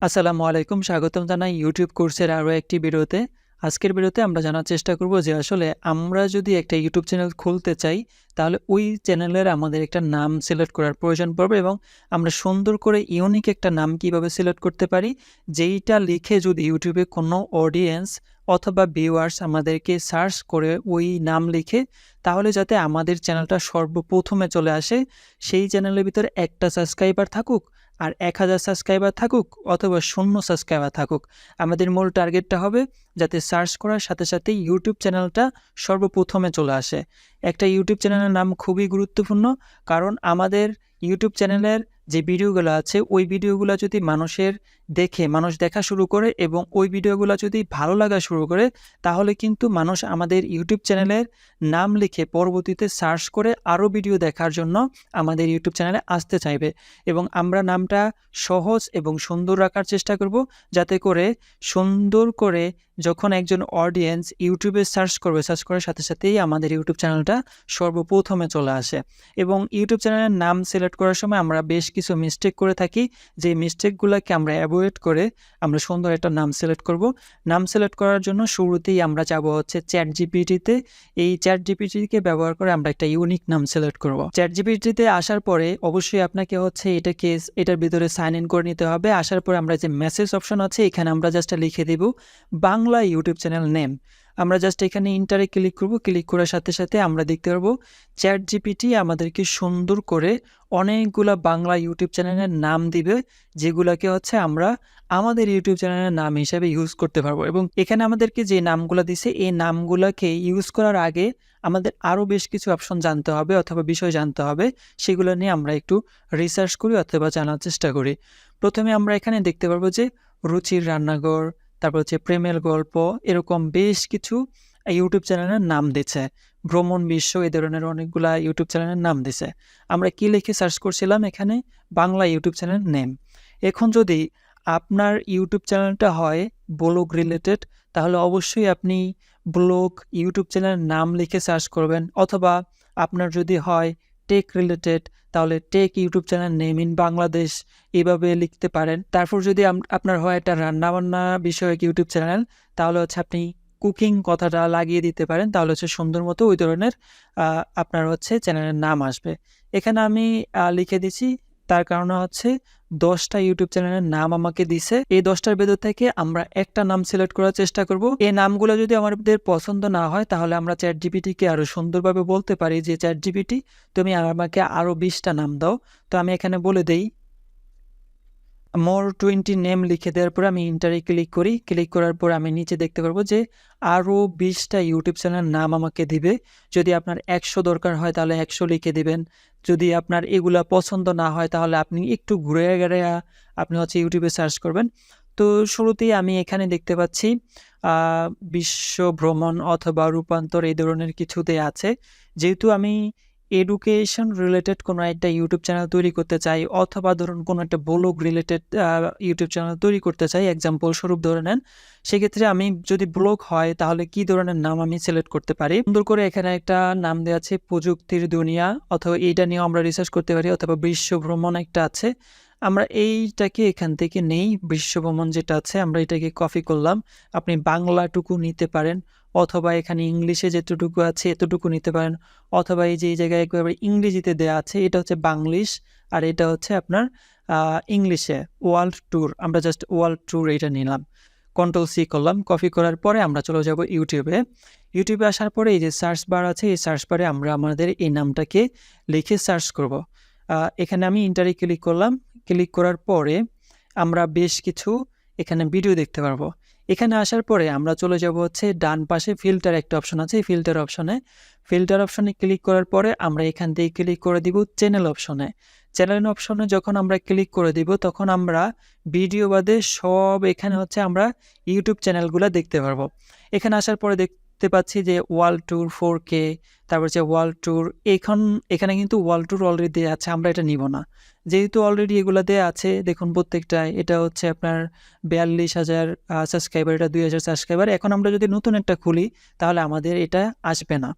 আসসালামু আলাইকুম, স্বাগতম জানাই ইউটিউব কোর্সের আরও একটি ভিডিওতে। আজকের ভিডিওতে আমরা জানার চেষ্টা করব যে আসলে আমরা যদি একটা ইউটিউব চ্যানেল খুলতে চাই, তাহলে ওই চ্যানেলের আমাদের একটা নাম সিলেক্ট করার প্রয়োজন পড়বে এবং আমরা সুন্দর করে ইউনিক একটা নাম কিভাবে সিলেক্ট করতে পারি, যেইটা লিখে যদি ইউটিউবে কোনো অডিয়েন্স অথবা ভিউয়ার্স আমাদেরকে সার্চ করে ওই নাম লিখে, তাহলে যাতে আমাদের চ্যানেলটা সর্বপ্রথমে চলে আসে। সেই চ্যানেলের ভিতরে একটা সাবস্ক্রাইবার থাকুক আর ১,০০০ সাবস্ক্রাইবার থাকুক অথবা ০ সাবস্ক্রাইবার থাকুক, আমাদের মূল টার্গেটটা হবে যাতে সার্চ করার সাথে সাথে ইউটিউব চ্যানেলটা সর্বপ্রথমে চলে আসে। একটা ইউটিউব চ্যানেলের নাম খুবই গুরুত্বপূর্ণ, কারণ আমাদের ইউটিউব চ্যানেলের যে ভিডিওগুলো আছে ওই ভিডিওগুলো যদি মানুষ দেখা শুরু করে এবং ওই ভিডিওগুলো যদি ভালো লাগা শুরু করে, তাহলে কিন্তু মানুষ আমাদের ইউটিউব চ্যানেলের নাম লিখে পরবর্তীতে সার্চ করে আরও ভিডিও দেখার জন্য আমাদের ইউটিউব চ্যানেলে আসতে চাইবে। এবং আমরা নামটা সহজ এবং সুন্দর রাখার চেষ্টা করব, যাতে করে সুন্দর করে যখন একজন অডিয়েন্স ইউটিউবে সার্চ করার সাথে সাথেই আমাদের ইউটিউব চ্যানেলটা সর্বপ্রথমে চলে আসে। এবং ইউটিউব চ্যানেলের নাম সিলেক্ট করার সময় আমরা বেশ কিছু মিস্টেক করে থাকি, যে মিস্টেকগুলোকে আমরা অ্যাভয়েড করে আমরা সুন্দর একটা নাম সিলেক্ট করব। নাম সিলেক্ট করার জন্য শুরুতেই আমরা যাব হচ্ছে চ্যাটজিপিটিতে। এই চ্যাটজিপিটিকে ব্যবহার করে আমরা একটা ইউনিক নাম সিলেক্ট করব। চ্যাটজিপিটিতে আসার পরে অবশ্যই আপনাকে হচ্ছে এটার ভিতরে সাইন ইন করে নিতে হবে। আসার পরে আমরা যে মেসেজ অপশন আছে, এখানে আমরা জাস্ট লিখে দেব বাংলা ইউটিউব চ্যানেল নেম। আমরা জাস্ট এখানে ইন্টারে ক্লিক করব। ক্লিক করার সাথে সাথে আমরা দেখতে পারবো চ্যাটজিপিটি আমাদেরকে সুন্দর করে অনেকগুলা বাংলা ইউটিউব চ্যানেলের নাম দিবে, যেগুলোকে হচ্ছে আমরা আমাদের ইউটিউব চ্যানেলের নাম হিসেবে ইউজ করতে পারবো। এবং এখানে আমাদেরকে যে নামগুলো দিছে, এই নামগুলোকে ইউজ করার আগে আমাদের আরও বেশ কিছু অপশন জানতে হবে অথবা বিষয় জানতে হবে। সেগুলো নিয়ে আমরা একটু রিসার্চ করি অথবা জানার চেষ্টা করি। প্রথমে আমরা এখানে দেখতে পারবো যে রুচির রান্নাঘর, তারপর হচ্ছে প্রেমের গল্প, এরকম বেশ কিছু ইউটিউব চ্যানেলের নাম দিচ্ছে। ভ্রমণ বিশ্ব, এই ধরনের অনেকগুলা ইউটিউব চ্যানেলের নাম দিছে। আমরা কি লিখে সার্চ করছিলাম? এখানে বাংলা ইউটিউব চ্যানেল নেম। এখন যদি আপনার ইউটিউব চ্যানেলটা হয় ব্লগ রিলেটেড, তাহলে অবশ্যই আপনি ব্লগ ইউটিউব চ্যানেলের নাম লিখে সার্চ করবেন। অথবা আপনার যদি হয় টেক রিলেটেড, তাহলে take YouTube channel name in Bangladesh, এভাবে লিখতে পারেন। তারপর যদি আপনার হয় একটা রান্নাবান্না বিষয়ক ইউটিউব চ্যানেল, তাহলে হচ্ছে আপনি কুকিং কথাটা লাগিয়ে দিতে পারেন। তাহলে হচ্ছে সুন্দর মতো ওই ধরনের আপনার হচ্ছে চ্যানেলের নাম আসবে। এখানে আমি লিখে দিছি, তার কারণে হচ্ছে 10টা ইউটিউব চ্যানেলের নাম আমাকে দিছে। এই 10টার ভেতর থেকে আমরা একটা নাম সিলেক্ট করার চেষ্টা করব। এই নামগুলো যদি আমাদের পছন্দ না হয়, তাহলে আমরা চ্যাটজিপিটিকে আরও সুন্দরভাবে বলতে পারি যে চ্যাটজিপিটি, তুমি আমাকে আরও 20টা নাম দাও। তো আমি এখানে বলে দেই মোর 20 নেম লিখে দেওয়ার পরে আমি ইন্টারে ক্লিক করি। ক্লিক করার পর আমি নিচে দেখতে পারবো যে আরও 20টা ইউটিউব চ্যানেলের নাম আমাকে দিবে। যদি আপনার 100 দরকার হয়, তাহলে 100 লিখে দিবেন। যদি আপনার এগুলা পছন্দ না হয়, তাহলে আপনি একটু ঘুরে গেড়ে আপনি হচ্ছে ইউটিউবে সার্চ করবেন। তো শুরুতেই আমি এখানে দেখতে পাচ্ছি বিশ্ব ভ্রমণ অথবা রূপান্তর, এই ধরনের কিছুতে আছে। যেহেতু আমি এডুকেশন রিলেটেড কোনো একটা ইউটিউব চ্যানেল তৈরি করতে চাই, অথবা ধরুন কোনো একটা ব্লগ রিলেটেড ইউটিউব চ্যানেল তৈরি করতে চাই, এক্সাম্পল স্বরূপ ধরে নেন, সেক্ষেত্রে আমি যদি ব্লগ হয় তাহলে কি ধরনের নাম আমি সিলেক্ট করতে পারি। সুন্দর করে এখানে একটা নাম দেওয়া আছে প্রযুক্তির দুনিয়া, অথবা এইটা নিয়েও আমরা রিসার্চ করতে পারি। অথবা বিশ্ব ভ্রমণ একটা আছে, আমরা এইটাকে এখান থেকে নেই। বিশ্ব ভ্রমণ যেটা আছে আমরা এটাকে কপি করলাম। আপনি বাংলাটুকু নিতে পারেন, অথবা এখানে ইংলিশে যেতটুকু আছে এতটুকু নিতে পারেন, অথবা এই যে এই জায়গায় একবারে ইংরেজিতে দেওয়া আছে, এটা হচ্ছে বাংলিশ, আর এটা হচ্ছে আপনার ইংলিশে ওয়ার্ল্ড ট্যুর। আমরা জাস্ট ওয়ার্ল্ড ট্যুর এটা নিলাম, Ctrl+C করলাম। কপি করার পরে আমরা চলে যাব ইউটিউবে। ইউটিউবে আসার পরে এই যে সার্চ বার আছে, এই সার্চ বারে আমরা আমাদের এই নামটাকে লিখে সার্চ করব। এখানে আমি ইন্টারে ক্লিক করলাম। ক্লিক করার পরে আমরা বেশ কিছু এখানে ভিডিও দেখতে পারবো। এখানে আসার পরে আমরা চলে যাব হচ্ছে ডান পাশে ফিল্টার একটা অপশন আছে, এই ফিল্টার অপশনে ক্লিক করার পরে আমরা এখান থেকে ক্লিক করে দিব চ্যানেল অপশনে। চ্যানেল অপশনে যখন আমরা ক্লিক করে দিব, তখন আমরা ভিডিও বাদে সব এখানে হচ্ছে আমরা ইউটিউব চ্যানেলগুলো দেখতে পারবো। এখানে আসার পরে দেখতে পাচ্ছি যে ওয়ার্ল্ড ট্যুর 4K, তারপর হচ্ছে ওয়ার্ল্ড ট্যুর। এখানে কিন্তু ওয়ার্ল্ড ট্যুর অলরেডি দেওয়া আছে, আমরা এটা নিব না। যেহেতু অলরেডি এগুলো দেওয়া আছে, দেখুন প্রত্যেকটায় এটা হচ্ছে আপনার 42,000 সাবস্ক্রাইবার, এটা 2,000 সাবস্ক্রাইবার। এখন আমরা যদি নতুন একটা খুলি, তাহলে আমাদের এটা আসবে না।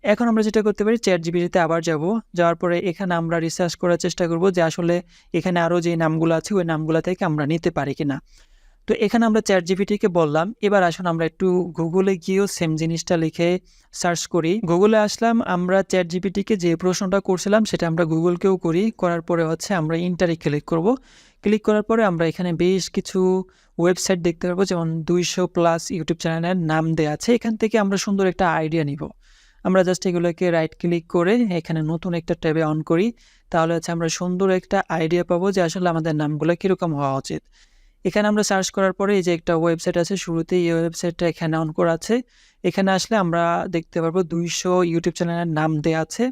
এখন আমরা যেটা করতে পারি চ্যাটজিপিটিতে আবার যাব। যাওয়ার পরে এখানে আমরা রিসার্চ করার চেষ্টা করব যে আসলে এখানে আরও যে নামগুলো আছে ওই নামগুলো থেকে আমরা নিতে পারি কিনা। তো এখানে আমরা চ্যাটজিপিটিকে বললাম। এবার আসুন আমরা একটু গুগলে গিয়েও সেম জিনিসটা লিখে সার্চ করি। গুগলে আসলাম, আমরা চ্যাটজিপিটিকে যে প্রশ্নটা করছিলাম সেটা আমরা গুগলকেও করি। করার পরে হচ্ছে আমরা ইন্টারে ক্লিক করব। ক্লিক করার পরে আমরা এখানে বেশ কিছু ওয়েবসাইট দেখতে পারবো, যেমন 200+ ইউটিউব চ্যানেলের নাম দেওয়া আছে। এখান থেকে আমরা সুন্দর একটা আইডিয়া নিব। আমরা জাস্ট এগুলোকে রাইট ক্লিক করে এখানে নতুন একটা ট্যাবে অন করি। তাহলে হচ্ছে আমরা সুন্দর একটা আইডিয়া পাবো যে আসলে আমাদের নামগুলো কীরকম হওয়া উচিত। এখানে আমরা সার্চ করার পরে এই যে একটা ওয়েবসাইট আছে, শুরুতেই এই ওয়েবসাইটটা এখানে অন করা আছে। এখানে আসলে আমরা দেখতে পারবো 200 ইউটিউব চ্যানেলের নাম দেওয়া আছে।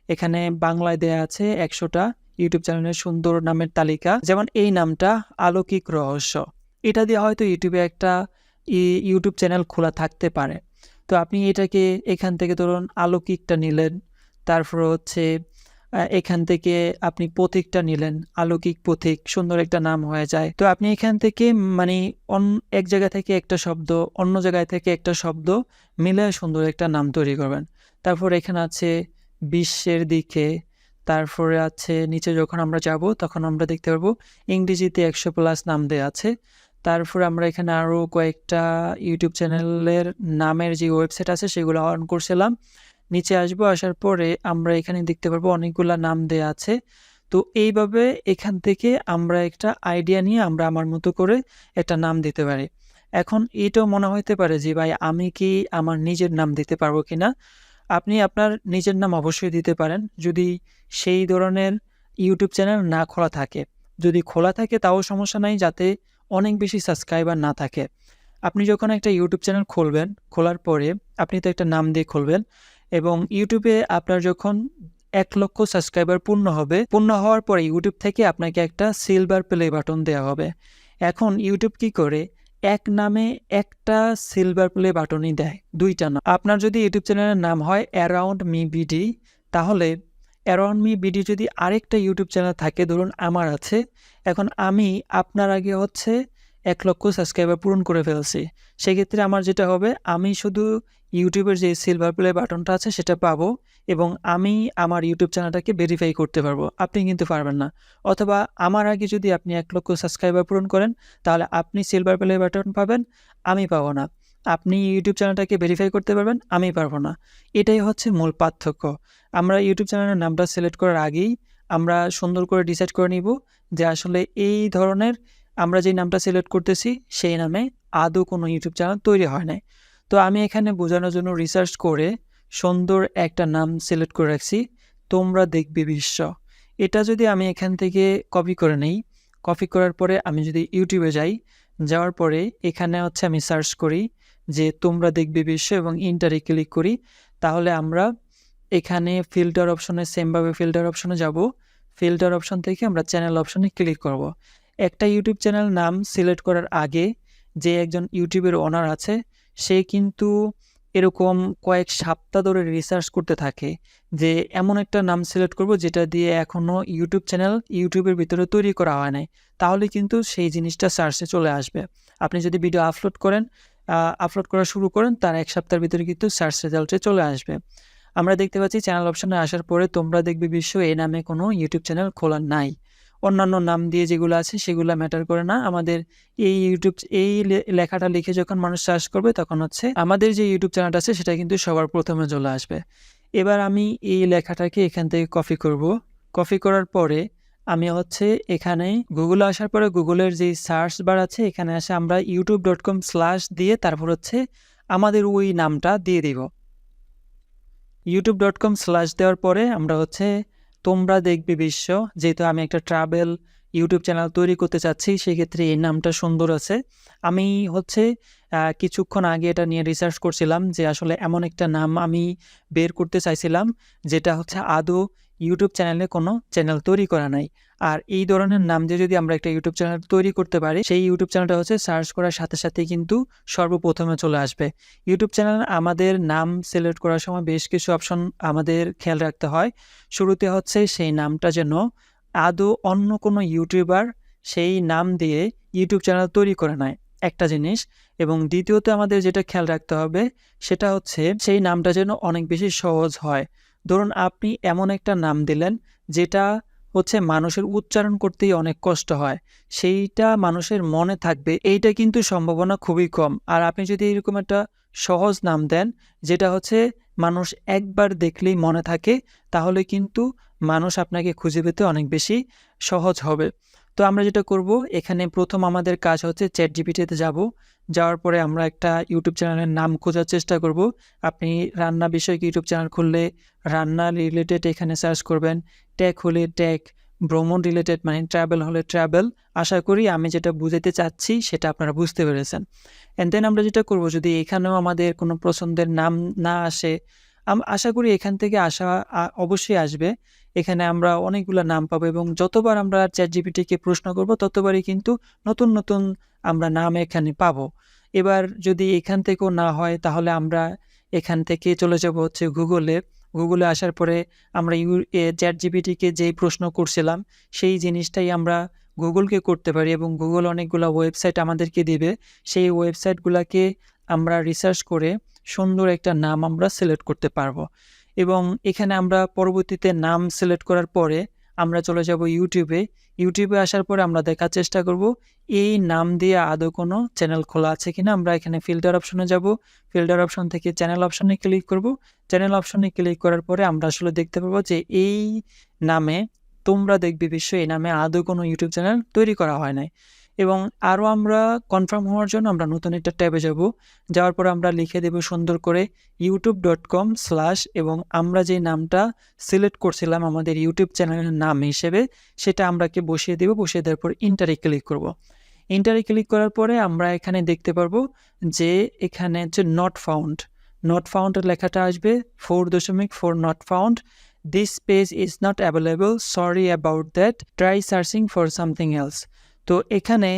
এখানে বাংলায় দেওয়া আছে 100টা ইউটিউব চ্যানেলের সুন্দর নামের তালিকা। যেমন এই নামটা অলৌকিক রহস্য, এটা দিয়ে হয়তো ইউটিউবে একটা ইউটিউব চ্যানেল খোলা থাকতে পারে। তো আপনি এটাকে এখান থেকে ধরুন অলৌকিকটা নিলেন, তারপর হচ্ছে এখান থেকে আপনি পথিকটা নিলেন, অলৌকিক পথিক, সুন্দর একটা নাম হয়ে যায়। তো আপনি এখান থেকে মানে এক জায়গা থেকে একটা শব্দ, অন্য জায়গায় থেকে একটা শব্দ মিলে সুন্দর একটা নাম তৈরি করবেন। তারপর এখানে আছে বিশ্বের দিকে, তারপরে আছে নিচে যখন আমরা যাব তখন আমরা দেখতে পারবো ইংরেজিতে 100+ নাম দেওয়া আছে। তারপরে আমরা এখানে আরও কয়েকটা ইউটিউব চ্যানেলের নামের যে ওয়েবসাইট আছে সেগুলো অন করছিলাম। নিচে আসবো, আসার পরে আমরা এখানে দেখতে পারবো অনেকগুলা নাম দেয়া আছে। তো এইভাবে এখান থেকে আমরা একটা আইডিয়া নিয়ে আমরা আমার মতো করে একটা নাম দিতে পারি। এখন এটাও মনে হইতে পারে যে ভাই আমি কি আমার নিজের নাম দিতে পারবো কিনা? আপনি আপনার নিজের নাম অবশ্যই দিতে পারেন, যদি সেই ধরনের ইউটিউব চ্যানেল না খোলা থাকে। যদি খোলা থাকে তাও সমস্যা নাই, যাতে অনেক বেশি সাবস্ক্রাইবার না থাকে। আপনি যখন একটা ইউটিউব চ্যানেল খুলবেন, খোলার পরে আপনি তো একটা নাম দিয়ে খুলবেন, এবং ইউটিউবে আপনার যখন 1 লক্ষ সাবস্ক্রাইবার পূর্ণ হবে, পূর্ণ হওয়ার পরে ইউটিউব থেকে আপনাকে একটা সিলভার প্লে বাটন দেওয়া হবে। এখন ইউটিউব কি করে, এক নামে একটা সিলভার প্লে বাটনই দেয়, 2টা না। আপনার যদি ইউটিউব চ্যানেলের নাম হয় অ্যারাউন্ড মি বিডি, তাহলে অ্যারাউন্ড মি বিডি যদি আরেকটা ইউটিউব চ্যানেল থাকে, ধরুন আমার আছে, এখন আমি আপনার আগে হচ্ছে 1 লক্ষ সাবস্ক্রাইবার পূরণ করে ফেলছি। সেক্ষেত্রে আমার যেটা হবে, আমি শুধু ইউটিউবের যে সিলভার প্লে বাটনটা আছে সেটা পাবো, এবং আমি আমার ইউটিউব চ্যানেলটাকে ভেরিফাই করতে পারবো। আপনি কিন্তু পারবেন না। অথবা আমার আগে যদি আপনি 1 লক্ষ সাবস্ক্রাইবার পূরণ করেন, তাহলে আপনি সিলভার প্লে বাটন পাবেন, আমি পাবো না। আপনি ইউটিউব চ্যানেলটাকে ভেরিফাই করতে পারবেন, আমি পারবো না। এটাই হচ্ছে মূল পার্থক্য। আমরা ইউটিউব চ্যানেলের নামটা সিলেক্ট করার আগেই আমরা সুন্দর করে ডিসাইড করে নিব যে আসলে এই ধরনের আমরা যে নামটা সিলেক্ট করতেছি সেই নামে আদৌ কোনো ইউটিউব চ্যানেল তৈরি হয় নাই। তো আমি এখানে বোঝানোর জন্য রিসার্চ করে সুন্দর একটা নাম সিলেক্ট করে রাখছি, তোমরা দেখবে বিশ্ব। এটা যদি আমি এখান থেকে কপি করে নেই, কপি করার পরে আমি যদি ইউটিউবে যাই, যাওয়ার পরে এখানে হচ্ছে আমি সার্চ করি যে তোমরা দেখবে বিশ্ব এবং ইন্টারে ক্লিক করি, তাহলে আমরা এখানে ফিল্টার অপশনে সেমভাবে ফিল্টার অপশনে যাব। ফিল্টার অপশন থেকে আমরা চ্যানেল অপশনে ক্লিক করব। একটা ইউটিউব চ্যানেল নাম সিলেক্ট করার আগে যে একজন ইউটিউবের ওনার আছে, সে কিন্তু এরকম কয়েক সপ্তাহ ধরে রিসার্চ করতে থাকে যে এমন একটা নাম সিলেক্ট করব যেটা দিয়ে এখনও ইউটিউব চ্যানেল ইউটিউবের ভিতরে তৈরি করা হয় নাই, তাহলে কিন্তু সেই জিনিসটা সার্চে চলে আসবে। আপনি যদি ভিডিও আপলোড করা শুরু করেন, তার 1 সপ্তাহের ভিতরে কিন্তু সার্চ রেজাল্টে চলে আসবে। আমরা দেখতে পাচ্ছি চ্যানেল অপশনে আসার পরে তোমরা দেখবে বিশ্ব এই নামে কোনো ইউটিউব চ্যানেল খোলা নাই। অন্যান্য নাম দিয়ে যেগুলো আছে সেগুলো ম্যাটার করে না। আমাদের এই লেখাটা লিখে যখন মানুষ সার্চ করবে, তখন হচ্ছে আমাদের যে ইউটিউব চ্যানেলটা আছে সেটা কিন্তু সবার প্রথমে চলে আসবে। এবার আমি এই লেখাটাকে এখান থেকে কপি করব। কপি করার পরে আমি হচ্ছে এখানে গুগলে আসার পরে গুগলের যে সার্চ বার আছে এখানে আসে আমরা youtube.com/ দিয়ে তারপর হচ্ছে আমাদের ওই নামটা দিয়ে দিব। youtube.com/ দেওয়ার পরে আমরা হচ্ছে তোমরা দেখবে বিশ্ব, যেহেতু আমি একটা ট্রাভেল ইউটিউব চ্যানেল তৈরি করতে চাচ্ছি, সেক্ষেত্রে এই নামটা সুন্দর আছে। আমি হচ্ছে কিছুক্ষণ আগে এটা নিয়ে রিসার্চ করছিলাম যে আসলে এমন একটা নাম আমি বের করতে চাইছিলাম যেটা হচ্ছে আদৌ ইউটিউব চ্যানেলে কোনো চ্যানেল তৈরি করা নাই। আর এই ধরনের নাম দিয়ে যদি আমরা একটা ইউটিউব চ্যানেল তৈরি করতে পারি, সেই ইউটিউব চ্যানেলটা হচ্ছে সার্চ করার সাথে সাথেই কিন্তু সর্বপ্রথমে চলে আসবে। ইউটিউব চ্যানেল আমাদের নাম সিলেক্ট করার সময় বেশ কিছু অপশন আমাদের খেয়াল রাখতে হয়। শুরুতে হচ্ছে সেই নামটা যেন আদৌ অন্য কোনো ইউটিউবার সেই নাম দিয়ে ইউটিউব চ্যানেল তৈরি করে নেয়। একটা জিনিস। এবং দ্বিতীয়ত আমাদের যেটা খেয়াল রাখতে হবে সেটা হচ্ছে সেই নামটা যেন অনেক বেশি সহজ হয়। ধরুন আপনি এমন একটা নাম দিলেন যেটা হচ্ছে মানুষের উচ্চারণ করতেই অনেক কষ্ট হয়। সেইটা মানুষের মনে থাকবে এইটা কিন্তু সম্ভাবনা খুবই কম। আর আপনি যদি এরকম একটা সহজ নাম দেন যেটা হচ্ছে মানুষ একবার দেখলেই মনে থাকে, তাহলে কিন্তু মানুষ আপনাকে খুঁজে পেতে অনেক বেশি সহজ হবে। তো আমরা যেটা করব, এখানে প্রথম আমাদের কাজ হচ্ছে chatgpt-তে যাব। যাওয়ার পরে আমরা একটা ইউটিউব চ্যানেলের নাম খোঁজার চেষ্টা করব। আপনি রান্না বিষয়ক ইউটিউব চ্যানেল খুললে রান্না রিলেটেড এখানে সার্চ করবেন, টেক হলে টেক, ভ্রমণ রিলেটেড মানে ট্রাভেল হলে ট্রাভেল। আশা করি আমি যেটা বুঝাতে চাচ্ছি সেটা আপনারা বুঝতে পেরেছেন। অ্যান্ড দেন আমরা যেটা করব, যদি এখানেও আমাদের কোনো পছন্দের নাম না আসে, আশা করি এখান থেকে অবশ্যই আসবে। এখানে আমরা অনেকগুলা নাম পাবো এবং যতবার আমরা ChatGPT-কে প্রশ্ন করব ততবারই কিন্তু নতুন, নতুন আমরা নাম এখানে পাবো। এবার যদি এখান থেকেও না হয় তাহলে আমরা এখান থেকে চলে যাব হচ্ছে Google-এ। Google-এ আসার পরে আমরা ChatGPT-কে যেই প্রশ্ন করছিলাম সেই জিনিসটাই আমরা Google-কে করতে পারি এবং Google অনেকগুলা ওয়েবসাইট আমাদেরকে দিবে। সেই ওয়েবসাইটগুলাকে আমরা রিসার্চ করে সুন্দর একটা নাম আমরা সিলেক্ট করতে পারবো। এবং এখানে আমরা পরবর্তীতে নাম সিলেক্ট করার পরে আমরা চলে যাব YouTube-এ। YouTube-এ আসার পরে আমরা দেখার চেষ্টা করব এই নাম দিয়ে আদৌ কোনো চ্যানেল খোলা আছে কিনা। আমরা এখানে ফিল্টার অপশনে যাব। ফিল্টার অপশন থেকে চ্যানেল অপশনে ক্লিক করব। চ্যানেল অপশনে ক্লিক করার পরে আমরা আসলে দেখতে পাবো যে এই নামে তোমরা দেখবে বিশ্ব, এই নামে আদৌ কোনো ইউটিউব চ্যানেল তৈরি করা হয় নাই। এবং আরও আমরা কনফার্ম হওয়ার জন্য আমরা নতুন একটা ট্যাবে যাব। যাওয়ার পর আমরা লিখে দেব সুন্দর করে youtube.com/ এবং আমরা যে নামটা সিলেক্ট করছিলাম আমাদের ইউটিউব চ্যানেলের নাম হিসেবে সেটা আমরাকে বসিয়ে দেব। বসিয়ে দেওয়ার পর ইন্টারে ক্লিক করব। ইন্টারে ক্লিক করার পরে আমরা এখানে দেখতে পারবো যে এখানে হচ্ছে নট ফাউন্ড, নট ফাউন্ডের লেখাটা আসবে 4.4 not found, this page is not available, sorry about that, try searching for something else. তো এখানে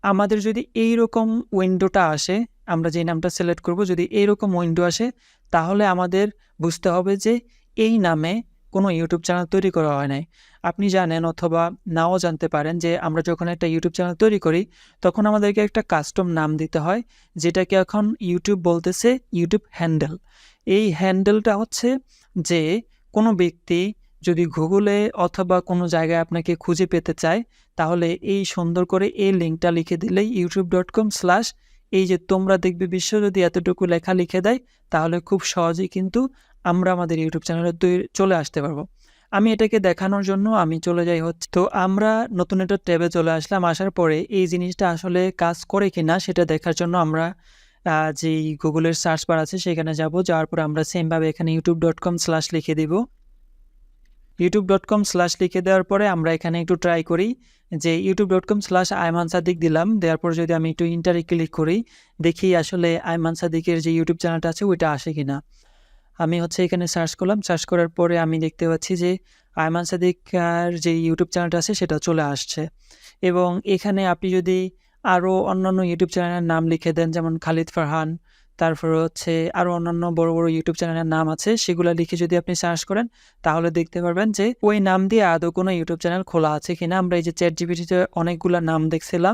আমাদের যদি এইরকম উইন্ডোটা আসে, আমরা যে নামটা সিলেক্ট করব যদি এইরকম উইন্ডো আসে তাহলে আমাদের বুঝতে হবে যে এই নামে কোনো ইউটিউব চ্যানেল তৈরি করা হয় নাই। আপনি জানেন অথবা নাও জানতে পারেন যে আমরা যখন একটা ইউটিউব চ্যানেল তৈরি করি তখন আমাদেরকে একটা কাস্টম নাম দিতে হয়, যেটাকে এখন ইউটিউব বলতেছে ইউটিউব হ্যান্ডেল। এই হ্যান্ডেলটা হচ্ছে যে কোনো ব্যক্তি যদি গুগলে অথবা কোনো জায়গায় আপনাকে খুঁজে পেতে চায় তাহলে এই সুন্দর করে এই লিঙ্কটা লিখে দিলেই youtube.com/ এই যে তোমরা দেখবে বিশ্ব যদি এতটুকু লেখা লিখে দেয় তাহলে খুব সহজেই কিন্তু আমরা আমাদের ইউটিউব চ্যানেলে চলে আসতে পারবো। আমি এটাকে দেখানোর জন্য আমি চলে যাই হচ্ছে, তো আমরা নতুন একটা ট্যাবে চলে আসলাম। আসার পরে এই জিনিসটা আসলে কাজ করে কিনা সেটা দেখার জন্য আমরা যেই গুগলের সার্চ বার আছে সেখানে যাব। যাওয়ার পর আমরা সেমভাবে এখানে youtube.com/ লিখে দিব। youtube.com/ লিখে দেওয়ার পরে আমরা এখানে একটু ট্রাই করি যে youtube.com/ আয়মান সাদিক দিলাম। দেওয়ার পর যদি আমি একটু ইন্টারে ক্লিক করি দেখি আসলে আয়মান সাদিকের যে ইউটিউব চ্যানেলটা আছে ওইটা আসে কিনা। আমি হচ্ছে এখানে সার্চ করলাম। সার্চ করার পরে আমি দেখতে পাচ্ছি যে আয়মান সাদিকার যে ইউটিউব চ্যানেলটা আছে সেটা চলে আসছে। এবং এখানে আপনি যদি আরও অন্যান্য ইউটিউব চ্যানেলের নাম লিখে দেন যেমন খালিদ ফারহান, তারপরে হচ্ছে আরও অন্যান্য বড় বড় ইউটিউব চ্যানেলের নাম আছে সেগুলো লিখে যদি আপনি সার্চ করেন তাহলে দেখতে পারবেন যে ওই নাম দিয়ে আদৌ কোনো ইউটিউব চ্যানেল খোলা আছে কিনা। আমরা এই যে ChatGPT-তে অনেকগুলো নাম দেখছিলাম